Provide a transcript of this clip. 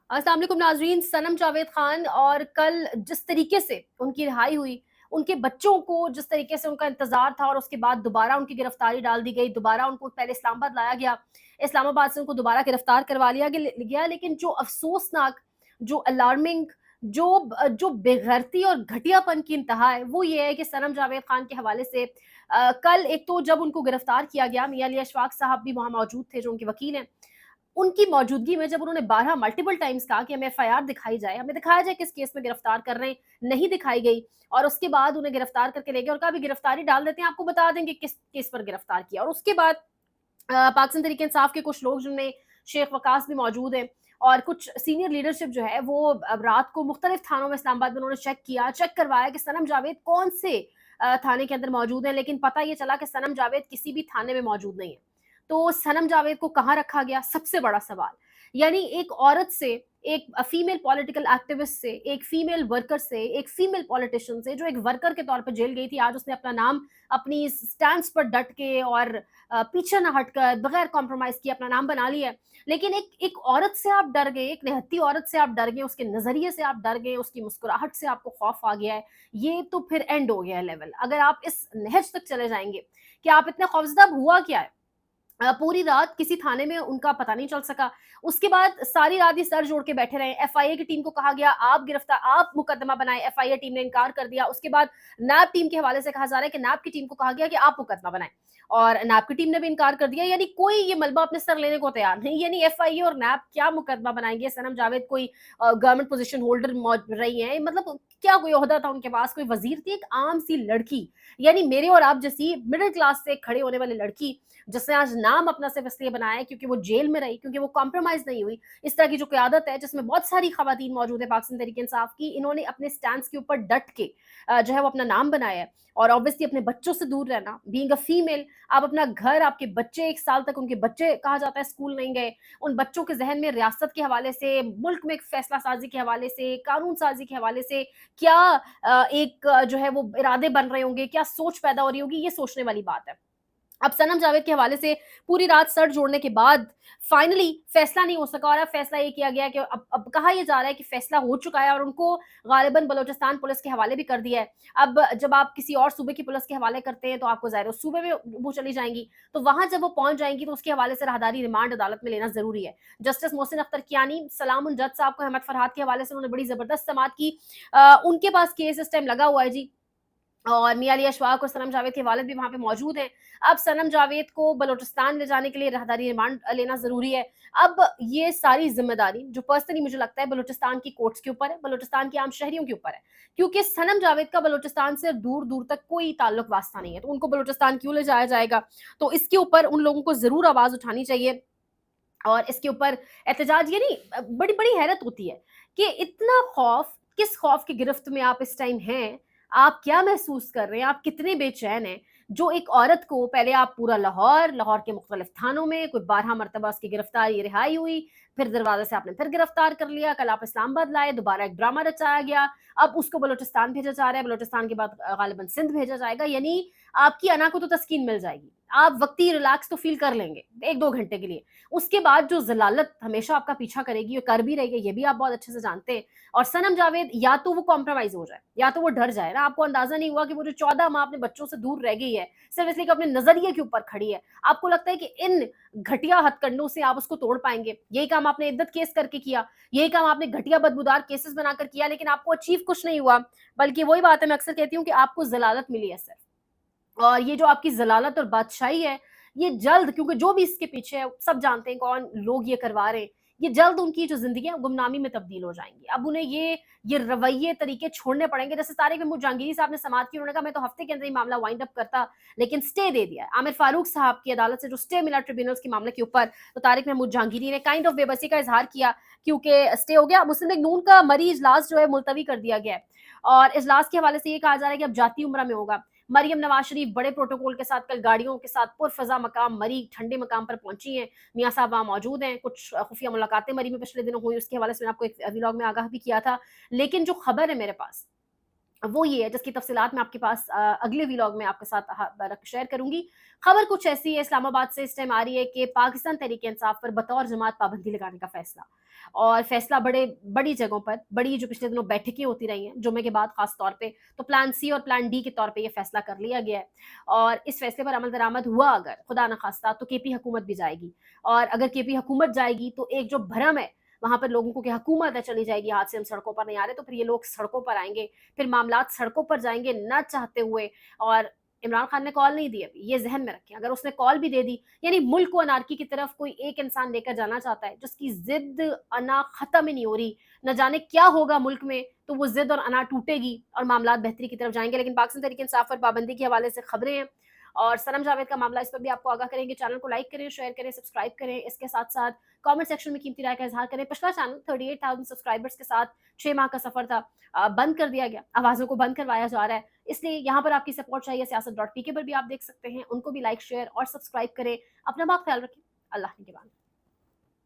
अस्सलाम वालेकुम नाज़रीन। सनम जावेद खान और कल जिस तरीके से उनकी रिहाई हुई, उनके बच्चों को जिस तरीके से उनका इंतज़ार था और उसके बाद दोबारा उनकी गिरफ्तारी डाल दी गई, दोबारा उनको पहले इस्लामाबाद लाया गया, इस्लामाबाद से उनको दोबारा गिरफ्तार करवा लिया गया। लेकिन जो अफ़सोसनाक, जो अलार्मिंग, जो बेग़ैरती और घटियापन की इंतहा है, वो ये है कि सनम जावेद खान के हवाले से कल एक तो जब उनको गिरफ्तार किया गया, मियां अली अशफाक साहब भी वहाँ मौजूद थे, जो उनके वकील हैं। उनकी मौजूदगी में जब उन्होंने 12 मल्टीपल टाइम्स कहा कि हमें एफआईआर दिखाई जाए, हमें दिखाया जाए किस केस में गिरफ्तार कर रहे हैं, नहीं दिखाई गई। और उसके बाद उन्हें गिरफ्तार करके ले गए और कहा भी गिरफ्तारी डाल देते हैं, आपको बता देंगे किस केस पर गिरफ्तार किया। और उसके बाद पाकिस्तान तहरीक इंसाफ के कुछ लोग, जिनमें शेख वकास भी मौजूद हैं, और कुछ सीनियर लीडरशिप जो है, वो अब रात को मुख्तलिफ थानों में इस्लामाबाद में उन्होंने चेक करवाया कि सनम जावेद कौन से थाने के अंदर मौजूद है। लेकिन पता ये चला कि सनम जावेद किसी भी थाने में मौजूद नहीं है। तो सनम जावेद को कहाँ रखा गया, सबसे बड़ा सवाल। यानी एक औरत से, एक फीमेल पॉलिटिकल एक्टिविस्ट से, एक फीमेल वर्कर से, एक फीमेल पॉलिटिशियन से, जो एक वर्कर के तौर पर जेल गई थी, आज उसने अपना नाम अपनी स्टैंड पर डट के और पीछे ना हटकर बगैर कॉम्प्रोमाइज किए अपना नाम बना लिया है। लेकिन एक एक औरत से आप डर गए, एक निहत्ती औरत से आप डर गए, उसके नजरिए से आप डर गए, उसकी मुस्कुराहट से आपको खौफ आ गया है। ये तो फिर एंड हो गया है लेवल। अगर आप इस नहज तक चले जाएंगे कि आप इतने खौफजदा, हुआ क्या है, पूरी रात किसी थाने में उनका पता नहीं चल सका। उसके बाद सारी रात ये सर जोड़ के बैठे रहे। एफआईए की टीम को कहा गया आप मुकदमा बनाएं, एफआईए टीम ने इनकार कर दिया। उसके बाद नैब टीम के हवाले से कहा जा रहा है कि नैब की टीम को कहा गया कि आप मुकदमा बनाएं, और नैब की टीम ने भी इनकार कर दिया। यानी कोई ये मलबा अपने सर लेने को तैयार नहीं। यानी एफआईए और नैब क्या मुकदमा बनाएंगे? सनम जावेद कोई गवर्नमेंट पोजीशन होल्डर रही है, मतलब क्या कोई ओहदा था उनके पास? कोई वजीर थी? एक आम सी लड़की, यानी मेरे और आप जैसी मिडिल क्लास से खड़े होने वाली लड़की, जिसने आज नाम अपना सिर्फ इसलिए बनाया है क्योंकि वो जेल में रही, क्योंकि वो कॉम्प्रोमाइज नहीं हुई। इस तरह की जो क्यादत है, जिसमें बहुत सारी खवातीन मौजूद है पाकिस्तान तहरीक इंसाफ की, इन्होंने अपने स्टैंड के ऊपर डट के जो है वो अपना नाम बनाया है। और ऑब्वियसली अपने बच्चों से दूर रहना, बीइंग अ फीमेल, आप अपना घर, आपके बच्चे, 1 साल तक उनके बच्चे कहा जाता है स्कूल नहीं गए, उन बच्चों के जहन में रियासत के हवाले से, मुल्क में एक फैसला साजी के हवाले से, कानून साजी के हवाले से क्या जो है वो इरादे बन रहे होंगे, क्या सोच पैदा हो रही होगी, ये सोचने वाली बात है। अब सनम जावेद के हवाले से पूरी रात सर जोड़ने के बाद फाइनली फैसला नहीं हो सका, और अब फैसला ये किया गया कि अब कहा यह जा रहा है कि फैसला हो चुका है और उनको गालिबन बलोचिस्तान पुलिस के हवाले भी कर दिया है। अब जब आप किसी और सूबे की पुलिस के हवाले करते हैं तो आपको ज़ाहिर है उस सूबे में वो चली जाएंगी, तो वहां जब वो पहुंच जाएंगी तो उसके हवाले से राहदारी रिमांड अदालत में लेना जरूरी है। जस्टिस मोहसिन अख्तर कियानी सलाम जज साहब को अहमद फरहाद के हवाले से उन्होंने बड़ी जबरदस्त समाअत की। उनके पास केस इस टाइम लगा हुआ है जी, और मियां अली अशफाक और सनम जावेद के वालिद भी वहां पे मौजूद हैं। अब सनम जावेद को बलोचिस्तान ले जाने के लिए राहदारी रिमांड लेना जरूरी है। अब ये सारी जिम्मेदारी, जो पर्सनली मुझे लगता है, बलोचिस्तान की कोर्ट्स के ऊपर है, बलोचिस्तान के आम शहरियों के ऊपर है। क्योंकि सनम जावेद का बलोचिस्तान से दूर दूर तक कोई ताल्लुक वास्ता नहीं है, तो उनको बलोचिस्तान क्यों ले जाया जाएगा? तो इसके ऊपर उन लोगों को जरूर आवाज उठानी चाहिए। और इसके ऊपर एहतजाज, यानी बड़ी बड़ी हैरत होती है कि इतना खौफ, किस खौफ की गिरफ्त में आप इस टाइम हैं? आप क्या महसूस कर रहे हैं? आप कितने बेचैन हैं? जो एक औरत को पहले आप पूरा लाहौर, लाहौर के मुख्तलिफ थानों में कोई 12 मरतबा उसकी गिरफ्तारी रिहाई हुई, फिर दरवाजे से आपने फिर गिरफ्तार कर लिया, कल आप इस्लामाबाद लाए, दोबारा एक ड्रामा रचाया गया, अब उसको बलोचिस्तान भेजा जा रहा है, बलोचिस्तान के बाद गालिबन सिंध भेजा जाएगा। यानी आपकी अना को तो तस्कीन मिल जाएगी, आप वक्ती रिलैक्स तो फील कर लेंगे 1-2 घंटे के लिए। उसके बाद जो जलालत हमेशा आपका पीछा करेगी, और कर भी रही है, ये भी आप बहुत अच्छे से जानते हैं। और सनम जावेद या तो वो कॉम्प्रोमाइज हो जाए, या तो वो डर जाए ना। आपको अंदाजा नहीं हुआ कि वो जो 14 माह अपने बच्चों से दूर रह गई है, सिर्फ इसलिए कि अपने नजरिए के ऊपर खड़ी है। आपको लगता है कि इन घटिया हथकंडों से आप उसको तोड़ पाएंगे? यही काम आपने इद्दत केस करके किया, यही काम आपने घटिया बदबूदार केसेस बनाकर किया, लेकिन आपको अचीव कुछ नहीं हुआ। बल्कि वही बात है, मैं अक्सर कहती हूँ कि आपको जलालत मिली है सिर्फ। और ये जो आपकी ज़लालत और बादशाही है, ये जल्द, क्योंकि जो भी इसके पीछे है, सब जानते हैं कौन लोग ये करवा रहे हैं, ये जल्द उनकी जो ज़िंदगी है गुमनामी में तब्दील हो जाएँगी। अब उन्हें ये रवैये, तरीके छोड़ने पड़ेंगे। जैसे तारिक महमूद जहांगीरी साहब ने समाअत की, उन्होंने कहा मैं तो हफ्ते के अंदर ही मामला वाइंड अप करता, लेकिन स्टे दे दिया है। आमिर फारूक साहब की अदालत से जो स्टे मिला ट्रिब्यूनल्स के मामले के ऊपर, तो तारिक महमूद जहांगीरी ने काइंड ऑफ बेबसी का इज़हार किया, क्योंकि स्टे हो गया। मुस्लिम लीग नून का मरी इजलास जो है मुलतवी कर दिया गया है, और इजलास के हवाले से ये कहा जा रहा है कि अब जाती उम्रा में होगा। मरियम नवाज शरीफ बड़े प्रोटोकॉल के साथ कल गाड़ियों के साथ पुरफजा मकाम मरी, ठंडे मकाम पर पहुंची हैं। मियाँ साहब वहाँ मौजूद हैं। कुछ खुफिया मुलाकातें मरी में पिछले दिनों हुई, उसके हवाले से मैंने आपको एक व्लॉग में आगाह भी किया था। लेकिन जो खबर है मेरे पास, वो ये है जिसकी तफसीलात मैं आपके पास अगले व्लॉग में आपके साथ शेयर करूंगी। खबर कुछ ऐसी है, इस्लामाबाद से इस टाइम आ रही है कि पाकिस्तान तहरीक इंसाफ पर बतौर जमात पाबंदी लगाने का फैसला, और फैसला बड़ी जगहों पर, बड़ी जो पिछले दिनों बैठकें होती रही हैं जुमे के बाद खास तौर पे, तो प्लान सी और प्लान डी के तौर पे ये फैसला कर लिया गया है। और इस फैसले पर अमल दरामद हुआ अगर खुदा न खास्ता, तो केपी हुकूमत भी जाएगी। और अगर केपी हुकूमत जाएगी तो एक जो भ्रम है वहां पर लोगों को कि हुकूमत है चली जाएगी, हाथ से हम सड़कों पर नहीं आ रहे, तो फिर ये लोग सड़कों पर आएंगे, फिर मामलात सड़कों पर जाएंगे ना चाहते हुए। और इमरान खान ने कॉल नहीं दी अभी, ये जहन में रखें। अगर उसने कॉल भी दे दी, यानी मुल्क को अनारकी की तरफ कोई एक इंसान लेकर जाना चाहता है जिसकी जिद अना खत्म ही नहीं हो रही, न जाने क्या होगा मुल्क में, तो वो जिद और अना टूटेगी और मामलात बेहतरी की तरफ जाएंगे। लेकिन पाकिस्तान तहरीक इंसाफ पर पाबंदी के हवाले से खबरें हैं और सनम जावेद का मामला, इस पर भी आपको आगाह करेंगे। चैनल को लाइक करें, शेयर करें, सब्सक्राइब करें। इसके साथ साथ कमेंट सेक्शन में कीमती राय का इजहार करें। पिछला चैनल 38,000 सब्सक्राइबर्स के साथ 6 माह का सफर था, बंद कर दिया गया, आवाज़ों को बंद करवाया जा रहा है, इसलिए यहाँ पर आपकी सपोर्ट चाहिए। सियासत.pk पर भी आप देख सकते हैं, उनको भी लाइक, शेयर और सब्सक्राइब करें। अपना बहुत ख्याल रखें। अल्लाह निगहबान।